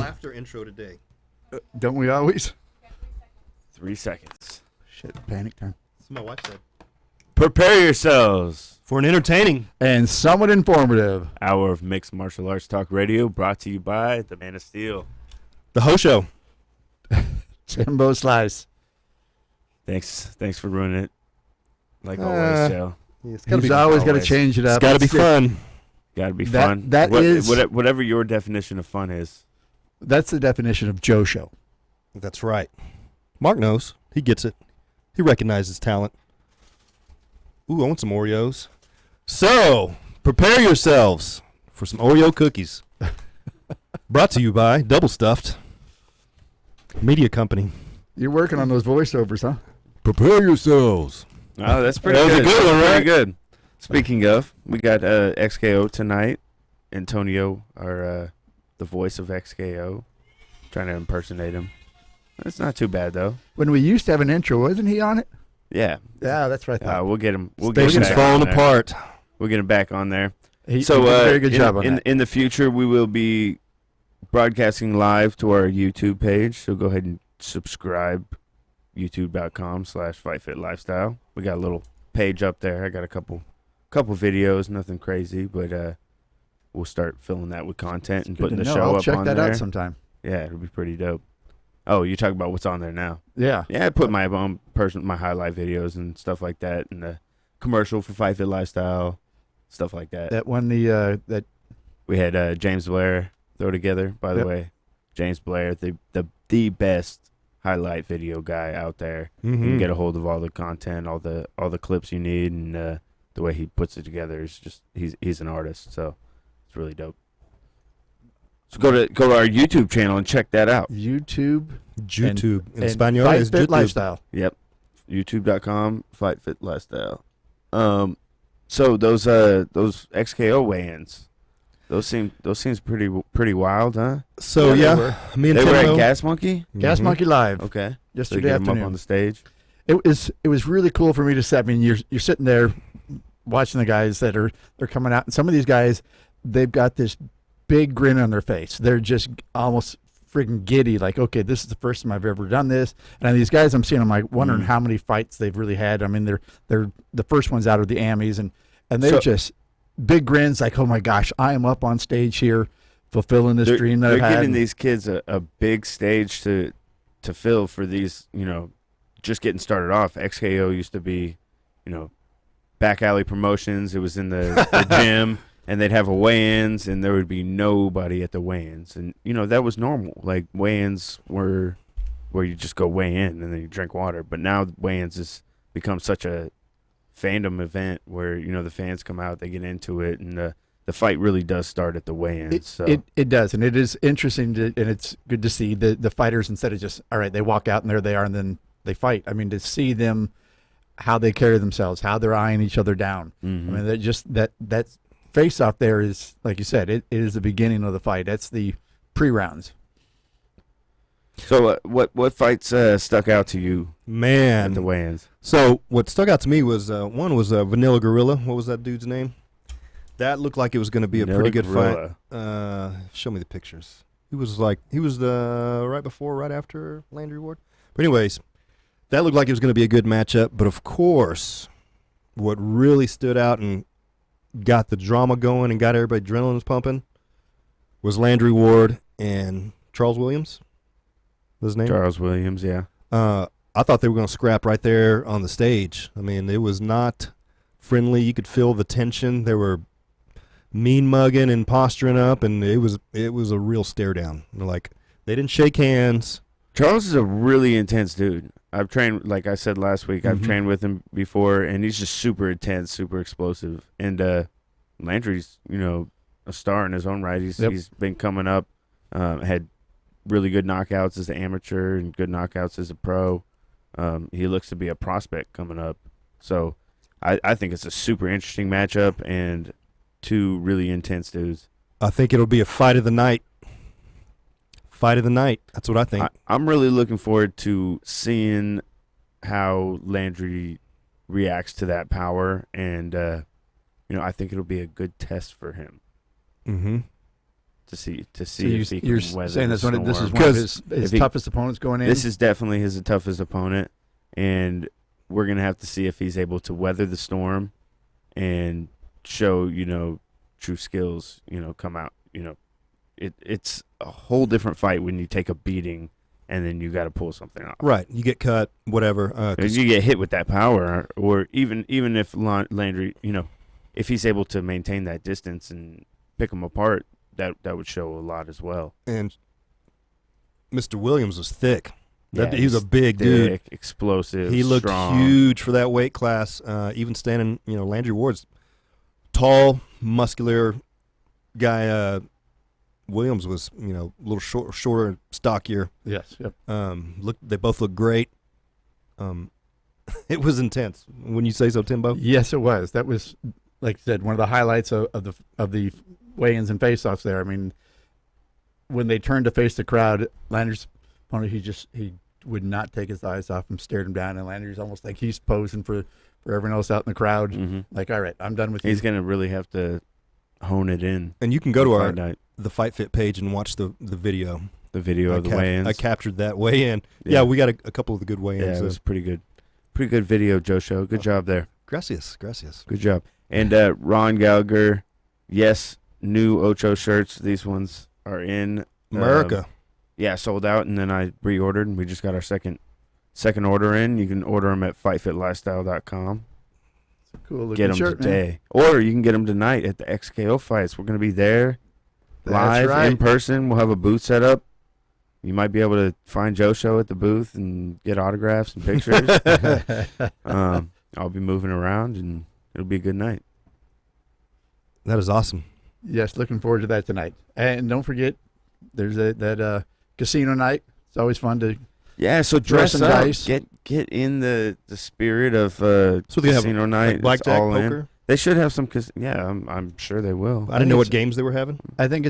laughter intro today. Don't we always? 3 seconds. Shit, panic time. That's what my wife said. Prepare yourselves. For an entertaining And somewhat informative. Hour of mixed martial arts talk radio brought to you by the Man of Steel. The Ho Show. Jimbo Slice. Thanks for ruining it. Like always, Joe. It's He's always got to always. change it It's up. got to be fun. Got to be That- fun. that is- whatever your definition of fun is. That's the definition of Joe Show. That's right. Mark knows. He gets it. He recognizes talent. Ooh, I want some Oreos. So, prepare yourselves for some Oreo cookies. Brought to you by Double Stuffed Media Company. You're working on those voiceovers, huh? Prepare yourselves. Oh, that's pretty That was a good. good one, That's right? pretty good. Speaking of, we got XKO tonight. Antonio, the voice of XKO, trying to impersonate him. It's not too bad though. When we used to have an intro, wasn't he on it? Yeah, Yeah, that's right. we'll get him. We'll get him Station's back falling on there. apart. We'll get him back on there. He So did a very good in, job on in, that. in the future, we will be broadcasting live to our YouTube page. So go ahead and subscribe. YouTube.com/FightFitLifestyle. We got a little page up there. I got a couple videos, nothing crazy, but we'll start filling that with content and Good putting to the know. show I'll up check on that there. out sometime. Yeah, it'll be pretty dope. Oh, you talk about what's on there now? Yeah. Yeah, I put my own my highlight videos and stuff like that, and the commercial for Fight Fit Lifestyle, stuff like that. That one, that We had James Blair throw together. By the Yep. way, James Blair, the best highlight video guy out there. You Mm-hmm. can get a hold of all the content, all the clips you need, and the way he puts it together is just he's an artist, so it's really dope. So go to our YouTube channel and check that out. YouTube YouTube. In and Spanish Fight is Fit YouTube. Lifestyle. Yep, YouTube.com Fight Fit Lifestyle. So those XKO weigh-ins, those seems pretty wild, huh? So, Yeah, yeah, me and They were at Timbo. Gas Monkey. Gas Mhm. Monkey Live Okay, so they yesterday get him up afternoon. on the stage. It was really cool for me to sit. I mean, you're sitting there watching the guys they're coming out, and some of these guys, they've got this big grin on their face. They're just almost freaking giddy, like, okay, this is the first time I've ever done this. And these guys I'm seeing, I'm like wondering how many fights they've really had. I mean, they're the first ones out of the Amis, and they're So- just big grins, like, oh my gosh, I am up on stage here, fulfilling this dream that They're I've had. giving these kids a big stage to fill for these, just getting started off. XKO used to be, back alley promotions. It was in the gym, and they'd have a weigh-ins, and there would be nobody at the weigh-ins. And, that was normal. Like, weigh-ins were where you just go weigh in and then you drink water. But now weigh-ins has become such a fandom event where, the fans come out, they get into it, and the fight really does start at the weigh-ins. So. It does, and it is interesting, and it's good to see the fighters, instead of just, all right, they walk out and there they are, and then they fight. I mean, to see them, how they carry themselves, how they're eyeing each other down. Mhm. I mean, they're just that face-off there is, like you said, it is the beginning of the fight. That's the pre-rounds. So what fights stuck out to you at Man. the weigh-ins? So what stuck out to me was one was Vanilla Gorilla. What was that dude's name? That looked like it was going to be a pretty good fight. Show me the pictures. He was the right after Landry Ward. But anyways, that looked like it was going to be a good matchup. But of course, what really stood out and got the drama going and got everybody adrenaline pumping was Landry Ward and Charles Williams. His name? Charles Williams, yeah. I thought they were going to scrap right there on the stage. I mean, it was not friendly. You could feel the tension. They were mean mugging and posturing up, and it was a real stare down. Like, they didn't shake hands. Charles is a really intense dude. I've trained, like I said last week, I've Mhm. trained with him before, and he's just super intense, super explosive. And Landry's, a star in his own right. He's been coming up, had really good knockouts as an amateur and good knockouts as a pro. He looks to be a prospect coming up. So I think it's a super interesting matchup and two really intense dudes. I think it'll be a fight of the night. Fight of the night. That's what I think. I'm really looking forward to seeing how Landry reacts to that power, and I think it'll be a good test for him. Mm-hmm. to see So if he you're can weather saying the this one, this is storm. one of his if he- toughest opponents going in. This is definitely his toughest opponent, and we're gonna have to see if he's able to weather the storm and show true skills. Come out. It's a whole different fight when you take a beating and then you got to pull something off. Right. You get cut, whatever. If you get hit with that power, or even if Landry, if he's able to maintain that distance and pick them apart, that would show a lot as well. And Mr. Williams was thick. Yeah, He's a big dude. thick, explosive. He looked strong. huge for that weight class. Even standing, Landry Ward's tall, muscular guy. Williams was, a little shorter, stockier. Yes. Yep. They both look great. It was intense. When you say so, Timbo. Yes, it was. That was, like I said, one of the highlights of the weigh-ins and face-offs there. I mean, when they turned to face the crowd, Landry's opponent, he would not take his eyes off him, stared him down, and Landry's almost like he's posing for everyone else out in the crowd. Mm-hmm. Like, all right, I'm done with you. He's gonna really have to hone it in. And you can go to night. the Fight Fit page and watch the video. The video of the weigh-ins. I captured that weigh-in. Yeah, we got a couple of the good weigh-ins. Yeah, it was pretty good. Pretty good video, Joe Show. Good job there. Gracias. Good job. And Ron Gallagher, yes, new Ocho shirts. These ones are in America. Yeah, sold out, and then I pre-ordered, and we just got our second order in. You can order them at fightfitlifestyle.com. Cool looking Get them shirt, today. Man. Or you can get them tonight at the XKO fights. We're going to be there live in person. We'll have a booth set up. You might be able to find Joe Show at the booth and get autographs and pictures. I'll be moving around, and it'll be a good night. That is awesome. Yes, looking forward to that tonight. And don't forget, there's that casino night. It's always fun to so dress and up. dice. Get in the spirit of So they have casino night. like blackjack, all poker. In. They should have some. I'm sure they will. I didn't know what games they were having. I think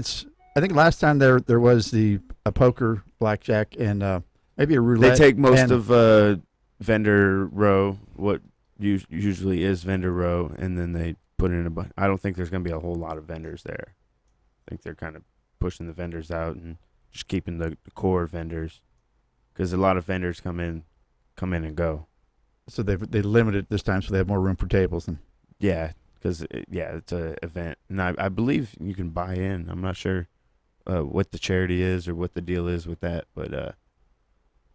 last time there was a poker, blackjack, and maybe a roulette. They take most of vendor row, what usually is vendor row, and then they put in a bunch. I don't think there's going to be a whole lot of vendors there. I think they're kind of pushing the vendors out and just keeping the core vendors, because a lot of vendors come in and go. So they limit it this time, so they have more room for tables. And Yeah, because it's an event, and I believe you can buy in. I'm not sure what the charity is or what the deal is with that, but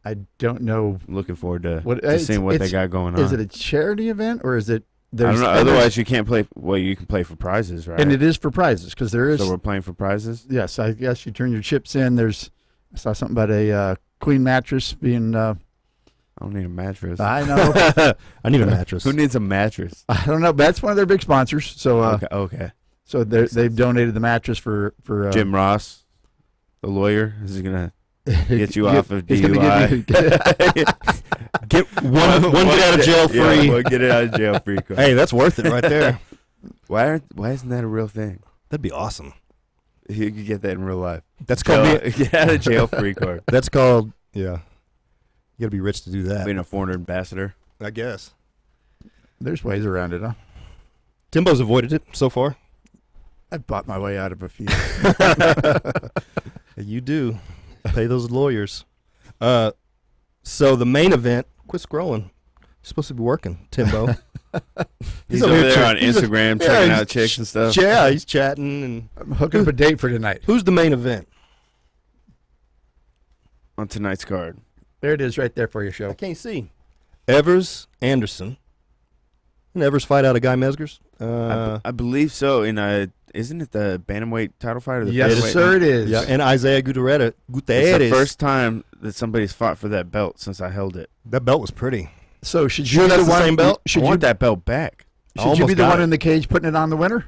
I don't know. I'm looking forward to to seeing what they got going on. Is it a charity event or is it? I don't know. Otherwise, you can't play. Well, you can play for prizes, right? And it is for prizes because there is. So we're playing for prizes. Yes, I guess you turn your chips in. I saw something about a queen mattress being. I don't need a mattress. I know. I need a mattress. Who needs a mattress? I don't know. That's one of their big sponsors. So Okay. So they've donated the mattress for Jim Ross, the lawyer. Is he gonna get you off of he's gonna DUI? Get one get out of jail free. Yeah, one get it out of jail free card. Hey, that's worth it right there. Why isn't that a real thing? That'd be awesome. You could get that in real life. That's called Get out of jail free card. That's called You gotta be rich to do that. Being a foreign ambassador. I guess. There's ways around it, huh? Timbo's avoided it so far. I've bought my way out of a few. You do. Pay those lawyers. So the main event, quit scrolling. You're supposed to be working, Timbo. He's over there on Instagram checking out chicks and stuff. Yeah, he's chatting. And I'm hooking up a date for tonight. who's the main event? On tonight's card. There it is right there for your show. I can't see. Evers Anderson. Didn't Evers fight out of Guy Mesgers? I believe so. And isn't it the bantamweight title fight or the Yes, featherweight? sir, it is. Yeah, and Isaiah Gutierrez. It's the first time that somebody's fought for that belt since I held it. That belt was pretty. So should Sure you be that's the the one? same belt? I want that belt back. Should you Almost be the got one it. in the cage putting it on the winner?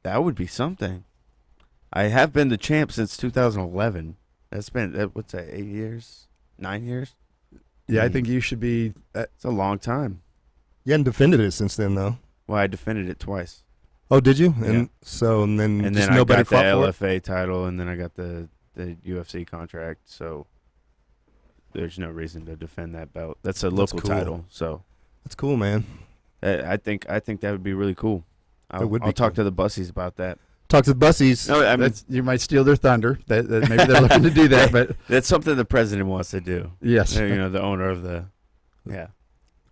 That would be something. I have been the champ since 2011. That's been, what's that, 8 years? 9 years? Yeah, I think you should be. It's a long time. You hadn't defended it since then, though. Well, I defended it twice. Oh, did you? Yeah. And then And just then I nobody got the fought for it? LFA title, and then I got the UFC contract. So there's no reason to defend that belt. That's a local cool. title. So That's cool, man. I think that would be really cool. I'll would be talk cool. to the Bussies about that. Talk to the Bussies. No, I mean, You might steal their thunder. Maybe they're looking to do that, but that's something the president wants to do. yes. The owner of the,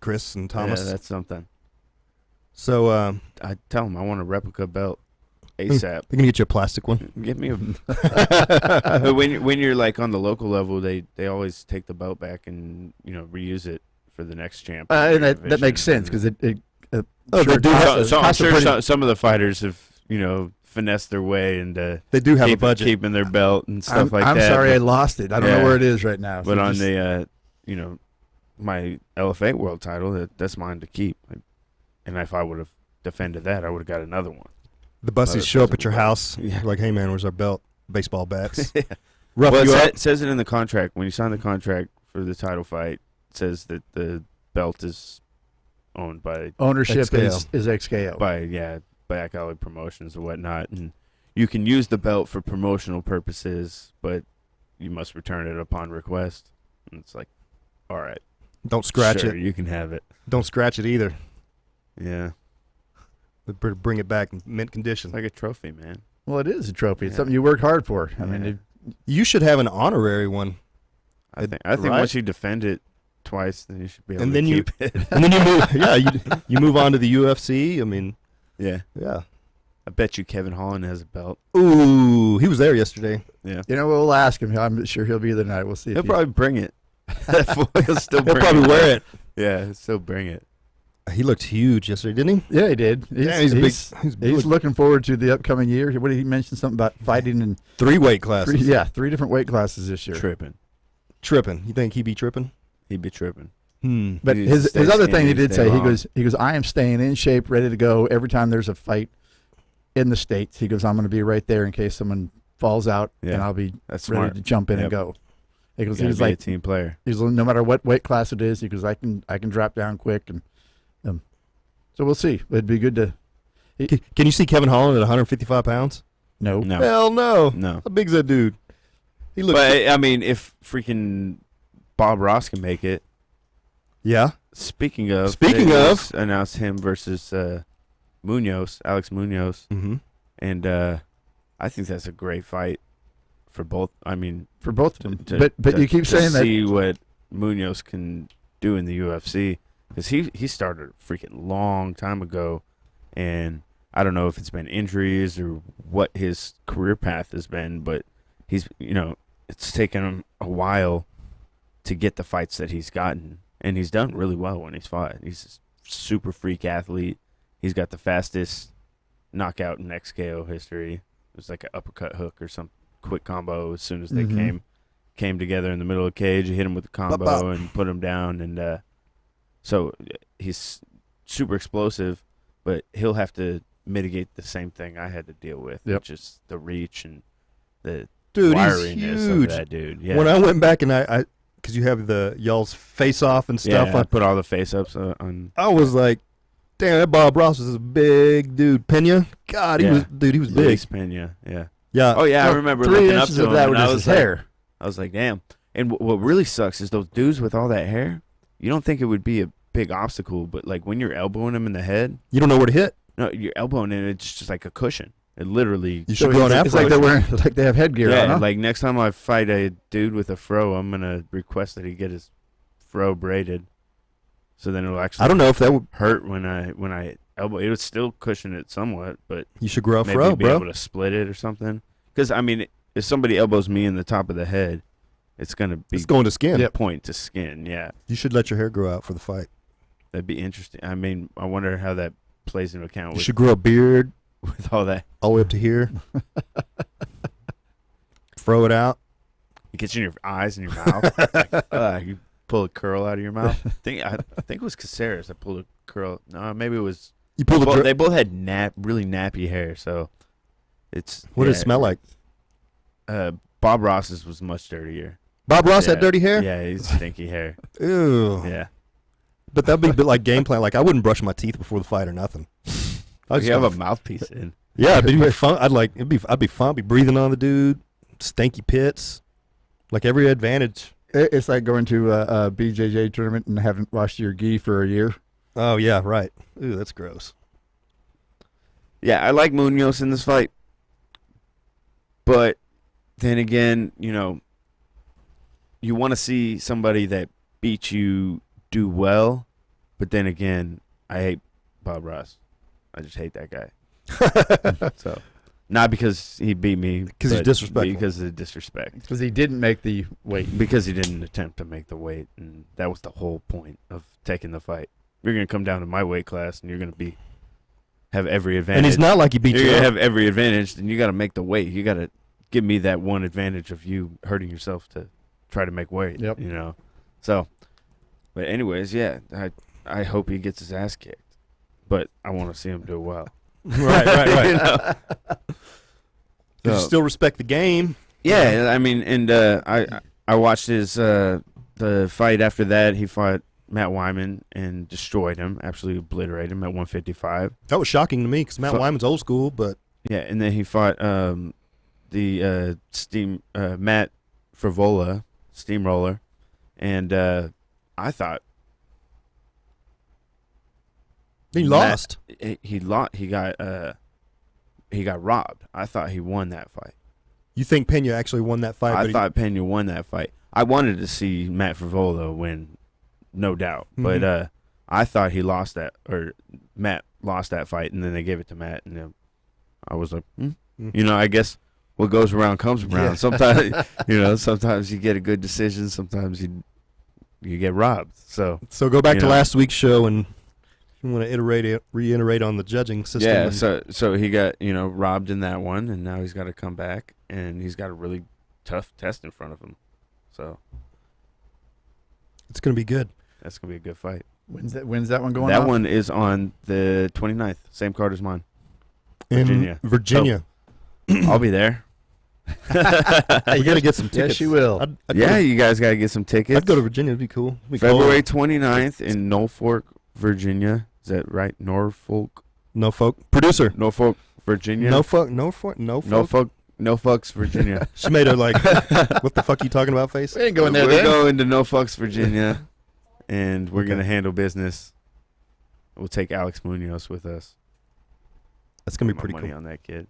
Chris and Thomas. Yeah, that's something. So I tell him I want a replica belt ASAP. they're gonna get you a plastic one. Give me a. But when you're like on the local level, they always take the belt back and reuse it for the next champ. And that makes sense because it they do I'm sure some of the fighters have finessed their way into They do have a budget. keeping their belt and stuff like I'm that. sorry I lost it. I don't know where it is right now. But So on just- the my LFA world title, that's mine to keep. And if I would have defended that, I would have got another one. The Bussies show up at your house. Yeah. Like, hey man, where's our belt? Baseball bats. Yeah. Rough Well, you up. it says it in the contract. When you sign the contract for the title fight, it says that the belt is owned by ownership XKO. is XKO. Back Alley Promotions and whatnot, and you can use the belt for promotional purposes, but you must return it upon request. And it's like, all right, Don't scratch sure, it. you can have it. Don't scratch it either. Yeah, But bring it back in mint condition. it's like a trophy, man. Well, it is a trophy. It's Yeah. something you work hard for. I mean, Yeah. You should have an honorary one. I think right? once you defend it twice, then you should be able And to then you- keep it. And then you move. Yeah, you move on to the UFC. I mean, Yeah, yeah. I bet you Kevin Holland has a belt. Ooh, he was there yesterday. Yeah, we'll ask him. I'm sure he'll be there tonight. We'll see. he'll probably bring it. He'll still He'll bring probably it. wear it. Yeah, he'll still bring it. He looked huge yesterday, didn't he? Yeah, he did. He's big. He's He's looking forward to the upcoming year. What did he mention? Something about fighting in 3 weight classes. three different weight classes this year. Tripping. You think he'd be tripping? He'd be tripping. But He needs to his stay other thing he skinny, did stay say, long. he goes, I am staying in shape, ready to go every time there's a fight in the States. He goes, I'm going to be right there in case someone falls out, Yeah. and I'll be That's ready smart. to jump in and Yep. go. He goes, He's he's a like, team player. he's no matter what weight class it is, he goes, I can drop down quick, and so we'll see. It'd be good to Can you see Kevin Holland at 155 pounds? know. No, Hell no. no. How big's that dude? He looks. But I mean, if freaking Bob Ross can make it. Yeah. Speaking of, Speaking they of. just announced him versus Alex Munoz, Mm-hmm. and I think that's a great fight for both. I mean, For both of them, to- but to- you keep to saying that. see what Munoz can do in the UFC, because he started a freaking long time ago, and I don't know if it's been injuries or what his career path has been, but he's it's taken him a while to get the fights that he's gotten, and he's done really well when he's fought. He's a super freak athlete. He's got the fastest knockout in XKO history. It was like an uppercut hook or some quick combo as soon as they Mhm. came together in the middle of the cage. You hit him with the combo Bop, bop. and put him down, and so he's super explosive, but he'll have to mitigate the same thing I had to deal with, Yep. which is the reach and the Dude, he's wiriness huge. of that dude. Yeah. When I went back and I because you have the y'all's face off and stuff, I put all the face ups on. I was like, damn, that Bob Ross is a big dude. Pena, God, he Yeah. was big. Luis Pena. Yeah. Yeah. Oh yeah, I Well, remember 3 looking up inches to of him, that and was I just was his hair. I was like, damn. And what really sucks is those dudes with all that hair. You don't think it would be a big obstacle, but like when you're elbowing them in the head, You don't know where to hit. no, you're elbowing it. It's just like a cushion. It literally. You should grow an It's like afro. they're wearing, like they have headgear Yeah, on. Huh? like next time I fight a dude with a fro, I'm gonna request that he get his fro braided, so then it'll actually I don't know if that would. hurt when I elbow. It would still cushion it somewhat, but You should grow a maybe fro, be bro. able to split it or something. Because I mean, if somebody elbows me in the top of the head, it's gonna be It's going to skin. Yep. point to skin. Yeah, You should let your hair grow out for the fight. that'd be interesting. I mean, I wonder how that plays into account You with, should grow a beard with all that. all the way up to here. Throw it out. It gets in your eyes and your mouth. Like, you pull a curl out of your mouth. I think it was Caceres that pulled a curl. No, maybe it was. You pull the. They both had really nappy hair, so it's. What did it smell like? Bob Ross's was much dirtier. Bob Ross Yeah. had dirty hair. Yeah, he's stinky hair. Ew. Yeah. But that'd be a bit like game plan. Like I wouldn't brush my teeth before the fight or nothing. I You have a mouthpiece in. Yeah, it'd be fun. I'd be fun. I'd be breathing on the dude. Stanky pits. Like every advantage. It's like going to a BJJ tournament and haven't washed your gi for a year. Oh yeah, right. Ooh, that's gross. Yeah, I like Munoz in this fight. But then again, you know, you want to see somebody that beats you do well. But then again, I hate Bob Ross. I just hate that guy. So, not because he beat me. Because he's disrespectful. Because of the disrespect. Because he didn't make the weight. Because he didn't attempt to make the weight. And that was the whole point of taking the fight. You're going to come down to my weight class, and you're going to have every advantage. And he's not like he beat you. You're going up. to have every advantage, then you got to make the weight. You got to give me that one advantage of you hurting yourself to try to make weight. Yep. You know? So, but anyways, yeah, I hope he gets his ass kicked. But I want to see him do well. Right. You know? You still respect the game. Yeah, I mean, and I watched his the fight after that. He fought Matt Wyman and destroyed him, absolutely obliterated him at 155. That was shocking to me because Matt Wyman's old school, but yeah, and then he fought the Matt Frivola, Steamroller, and I thought he lost. He got robbed. I thought he won that fight. You think Pena actually won that fight? I thought Pena won that fight. I wanted to see Matt Frivola win. No doubt. Mm-hmm. But I thought he lost that, or Matt lost that fight, and then they gave it to Matt, and I was like, you know, I guess what goes around comes around. Yeah. Sometimes, you know, sometimes you get a good decision, sometimes you get robbed. So go back to know. last week's show, and you want to reiterate on the judging system. Yeah, so he got, you know, robbed in that one, and now he's got to come back, and he's got a really tough test in front of him. So it's going to be good. That's going to be a good fight. When's that one going on? That one is on the 29th, same card as mine. In Virginia. I'll be there. We got to get some tickets. Yes, you will. You guys got to get some tickets. I'd go to Virginia. It'd be cool. It'd be February 29th in Norfolk, Virginia. Is that right? Norfolk, Producer. Norfolk, Virginia. Norfolk. Norfolk's, Virginia. She made a what the fuck you talking about face? We ain't going there. We're going to Norfolk, Virginia, and we're going to handle business. We'll take Alex Munoz with us. That's going to be pretty money cool. on that kid.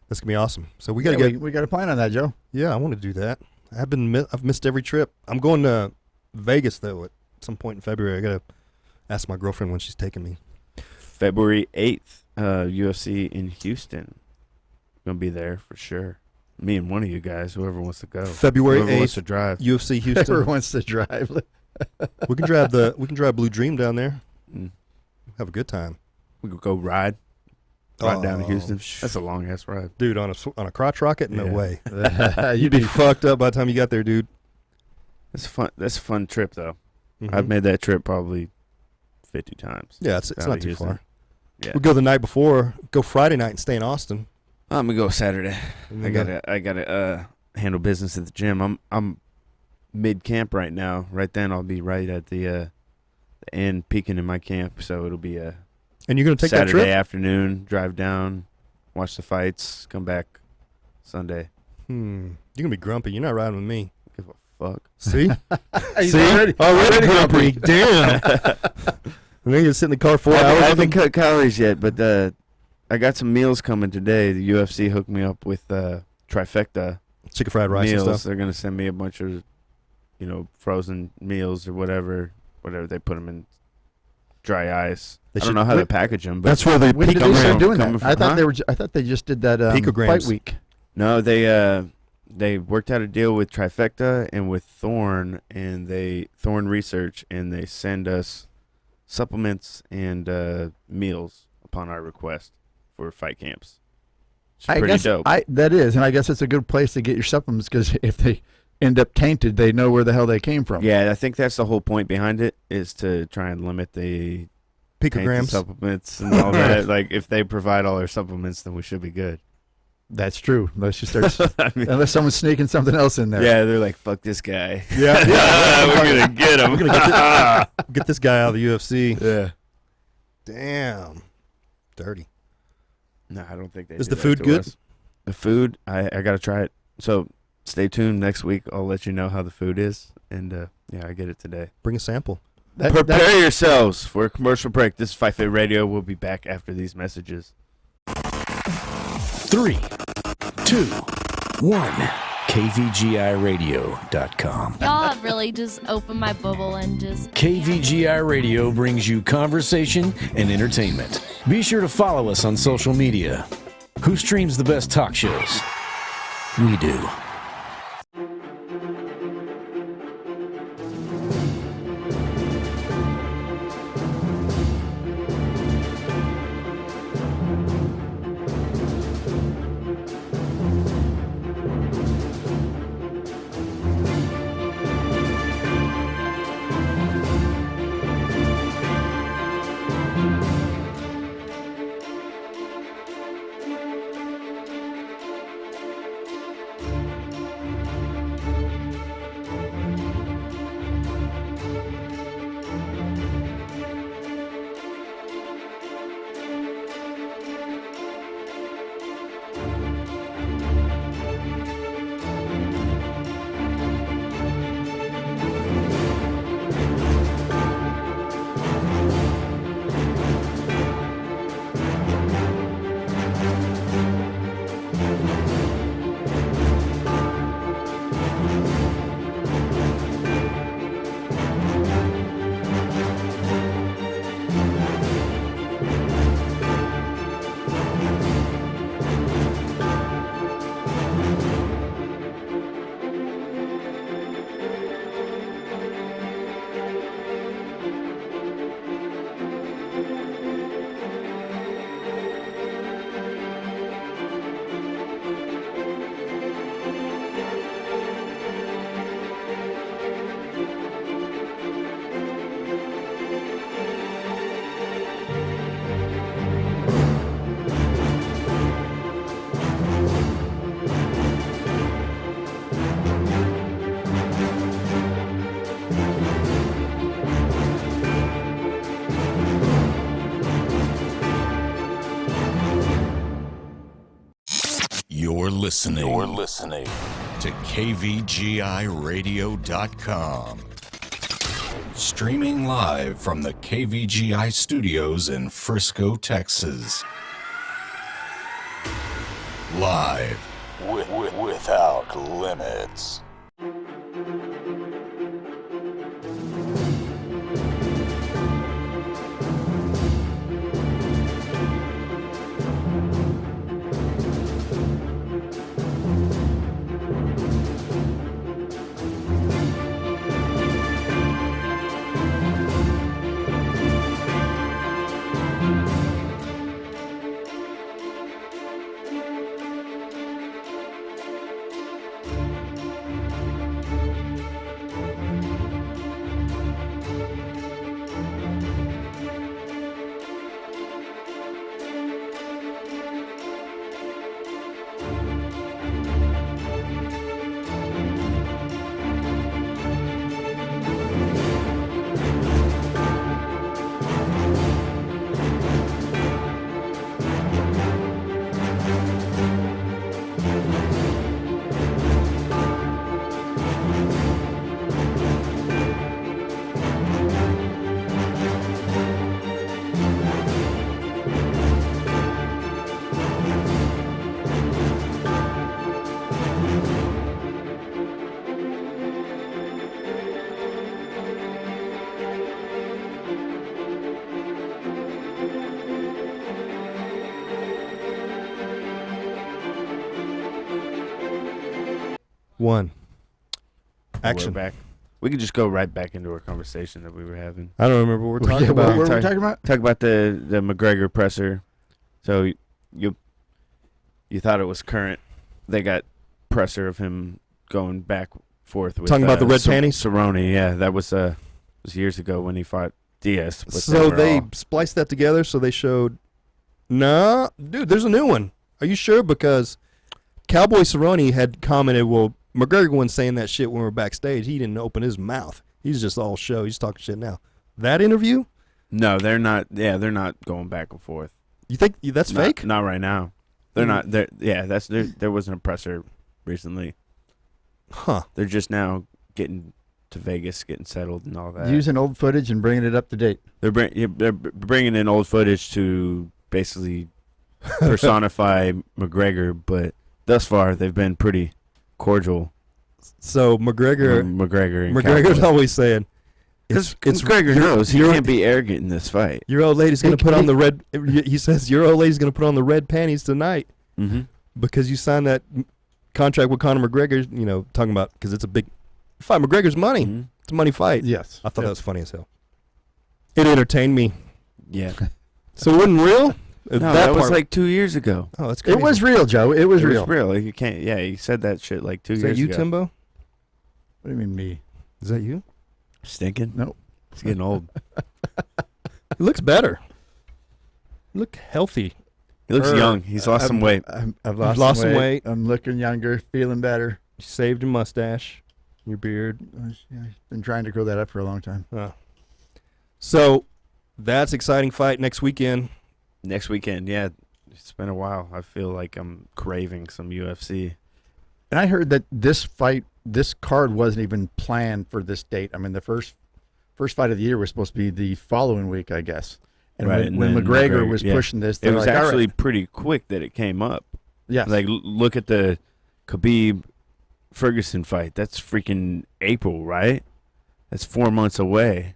That's going to be awesome. So we got to we got a plan on that, Joe. Yeah, I want to do that. I've missed every trip. I'm going to Vegas though at some point in February. I got to ask my girlfriend when she's taking me. February 8th, UFC in Houston. Gonna be there for sure. Me and one of you guys, whoever wants to go. February 8th, wants to drive. UFC Houston. Whoever wants to drive. we can drive Blue Dream down there. Mm. Have a good time. We could go ride down to Houston. That's a long ass ride, dude. On a crotch rocket, no way. You'd be fucked up by the time you got there, dude. That's fun. That's a fun trip though. Mm-hmm. I've made that trip probably 50 times. Yeah, it's not too far. Yeah. We go the night before. Go Friday night and stay in Austin. I'm gonna go Saturday. I Mm-hmm. gotta handle business at the gym. I'm mid camp right now. Right then, I'll be right at the end, peaking in my camp. So it'll be a and you're gonna take Saturday that trip? afternoon, drive down, watch the fights, come back Sunday. You're gonna be grumpy. You're not riding with me. Give a fuck. See? He's See? Already grumpy. Damn. And then you sit in the car 4 hours. I with haven't him? cut calories yet, but I got some meals coming today. The UFC hooked me up with trifecta Chicken fried rice meals. and stuff. They're gonna send me a bunch of, frozen meals or whatever they put them in dry ice. I don't know how they package them, but That's where they when did they start doing that? coming from- I thought huh? I thought they just did that Picograms. fight week. No, they worked out a deal with Trifecta and with Thorne Thorne Research, and they send us supplements and meals upon our request for fight camps. It's pretty dope. That is, and I guess it's a good place to get your supplements because if they end up tainted, they know where the hell they came from. Yeah, I think that's the whole point behind it, is to try and limit the tainted picograms. supplements and all that. Like, if they provide all our supplements, then we should be good. That's true. Unless you start, I mean, unless someone's sneaking something else in there. yeah, they're like, fuck this guy. Yeah. We're going to get him. We're gonna get this guy out of the UFC. Yeah. Damn. Dirty. No, I don't think they Is do the that food to good? us. The food, I got to try it. So stay tuned next week. I'll let you know how the food is. And, I get it today. Bring a sample. Prepare yourselves for a commercial break. This is Fight Fit Radio. We'll be back after these messages. 3, 2, KVGIRadio.com. Y'all have really just opened my bubble and just... KVGI Radio brings you conversation and entertainment. Be sure to follow us on social media. Who streams the best talk shows? We do. You're listening to KVGIRadio.com. Streaming live from the KVGI studios in Frisco, Texas. Live without limits. One. Action. We're back. We could just go right back into our conversation that we were having. I don't remember what we're talking What about. were we talking about? Talk about the McGregor presser. So you thought it was current. They got presser of him going back forth with Talking about the red panties? Cerrone. Yeah, that was years ago when he fought Diaz. but So were they all- spliced that together. So they showed. Nah, dude, there's a new one. Are you sure? Because Cowboy Cerrone had commented, well, McGregor wasn't saying that shit when we were backstage. He didn't open his mouth. He's just all show. He's talking shit now. That interview? No, they're not. Yeah, they're not going back and forth. You think that's fake? Not right now. They're not. Yeah, there wasn't a presser recently. Huh. They're just now getting to Vegas, getting settled and all that. Using old footage and bringing it up to date. They're bringing in old footage to basically personify McGregor, but thus far they've been pretty cordial. So McGregor And McGregor's always saying, because McGregor knows he can't be arrogant in this fight. Your old lady's going to put on the red. He says your old lady's going to put on the red panties tonight because you signed that contract with Conor McGregor. You know, talking about because it's a big fight. McGregor's money. It's a money fight. Yes. I thought that was funny as hell. It entertained me. Yeah. So it wasn't real. No, that was like 2 years ago. Oh, that's crazy. It was real, Joe. It was real. It was real. You can't. Yeah, you said that shit like 2 years ago. Is that you, Timbo? What do you mean me? Is that you? Stinking? No. He's getting old. He looks better. You look healthy. He looks young. He's lost some weight. I've lost some weight. I'm looking younger, feeling better. You saved your mustache, your beard. I've been trying to grow that up for a long time. So that's exciting fight next weekend. Next weekend, yeah. It's been a while. I feel like I'm craving some UFC. And I heard that this card wasn't even planned for this date. I mean, the first fight of the year was supposed to be the following week, I guess. And right, when McGregor was pushing this, it was like, actually right. pretty quick that it came up. Yes. Like, look at the Khabib-Ferguson fight. That's freaking April, right? That's 4 months away.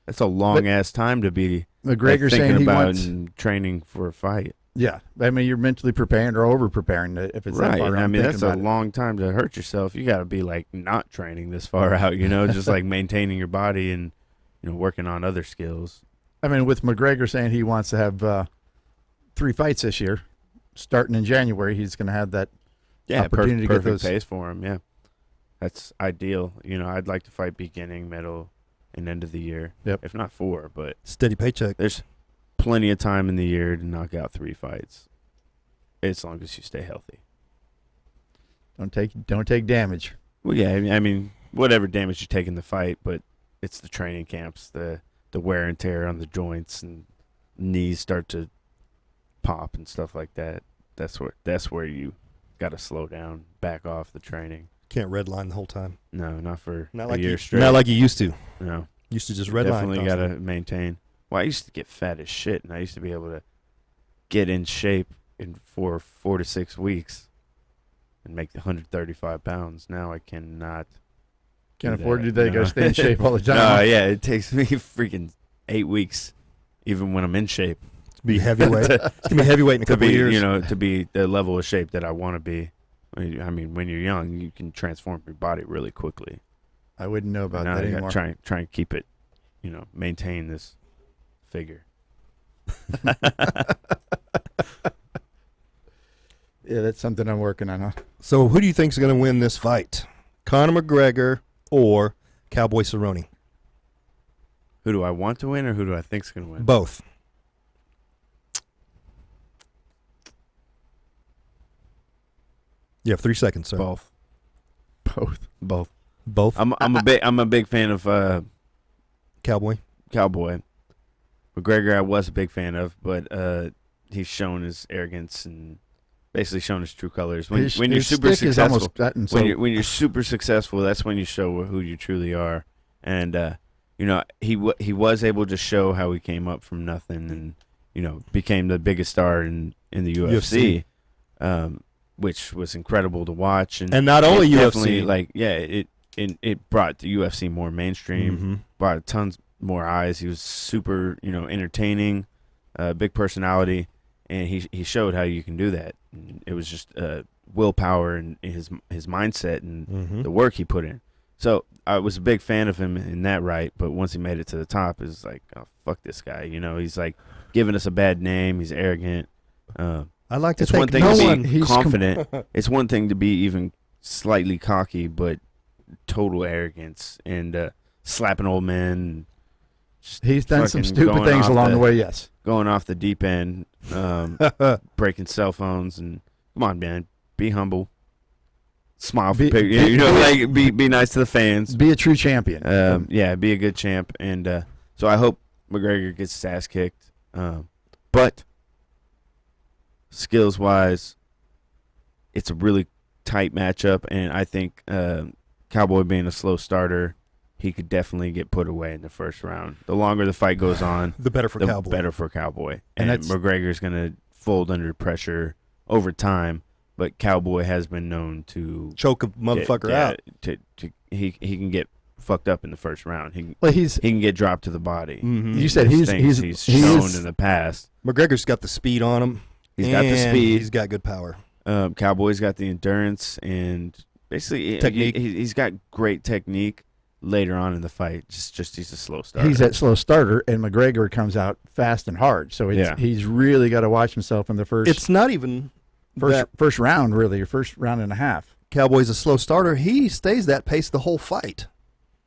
That's a long-ass time to be McGregor thinking saying he about wants and training for a fight. Yeah. I mean, you're mentally preparing or over-preparing if it's right. that far out. I mean, that's a long time to hurt yourself. You got to be, like, not training this far out, you know, just, like, maintaining your body and, you know, working on other skills. I mean, with McGregor saying he wants to have 3 fights this year, starting in January, he's going to have that opportunity to get perfect those. pace for him, yeah. That's ideal. You know, I'd like to fight beginning, middle, and end of the year. Yep. If not 4, but Steady paycheck. there's plenty of time in the year to knock out 3 fights, as long as you stay healthy. Don't take damage. Well, yeah, I mean, whatever damage you take in the fight, but it's the training camps, the wear and tear on the joints, and knees start to pop and stuff like that. That's where you got to slow down, back off the training. Can't redline the whole time. No, not for Not a like year you, straight. not like you used to. No. Used to just redline. Definitely got to maintain. Well, I used to get fat as shit, and I used to be able to get in shape in 4 to 6 weeks and make 135 pounds. Now I cannot. Can't afford to do that. You got to stay in shape all the time. No, yeah, it takes me freaking 8 weeks, even when I'm in shape. To be heavyweight. It's gonna be heavyweight in a couple to be, years. you know, to be the level of shape that I want to be. I mean, when you're young, you can transform your body really quickly. I wouldn't know about now that I anymore. gotta try and keep it, you know, maintain this figure. Yeah, that's something I'm working on. Huh? So who do you think is going to win this fight? Conor McGregor or Cowboy Cerrone? Who do I want to win, or who do I think is going to win? Both. You have 3 seconds, sir. Both. Both. I'm a big fan of Cowboy. McGregor I was a big fan of, but he's shown his arrogance and basically shown his true colors. When you're super successful, when you're super successful, that's when you show who you truly are. And you know, he was able to show how he came up from nothing and, you know, became the biggest star in the UFC. Which was incredible to watch, and not only definitely, UFC, it brought the UFC more mainstream, Mm-hmm. brought tons more eyes. He was super, you know, entertaining, big personality, and he showed how you can do that. And it was just willpower and his mindset and the work he put in. So I was a big fan of him in that right, but once he made it to the top, it was like, oh, fuck this guy. You know, he's like giving us a bad name. He's arrogant. I like to it's think one thing to be confident. It's one thing to be even slightly cocky, but total arrogance and slapping old men. He's done some stupid things along the way, yes. Going off the deep end, breaking cell phones, and come on, man, be humble. Smile for people, you know, like be nice to the fans. Be a true champion. Yeah, be a good champ, and so I hope McGregor gets his ass kicked. But skills wise, it's a really tight matchup, and I think Cowboy being a slow starter, he could definitely get put away in the first round. The longer the fight goes on, the better for Cowboy. And McGregor's going to fold under pressure over time, but Cowboy has been known to Choke a motherfucker out. He can get fucked up in the first round. He he's can get dropped to the body. Mm-hmm. you said Those he's things shown in the past. McGregor's got the speed on him. He's got the speed. He's got good power. Cowboy's got the endurance and basically Technique. He's got great technique later on in the fight. Just he's a slow starter. He's that slow starter, and McGregor comes out fast and hard. So he's really got to watch himself in the It's not even first round, really, or first round and a half. Cowboy's a slow starter. He stays that pace the whole fight.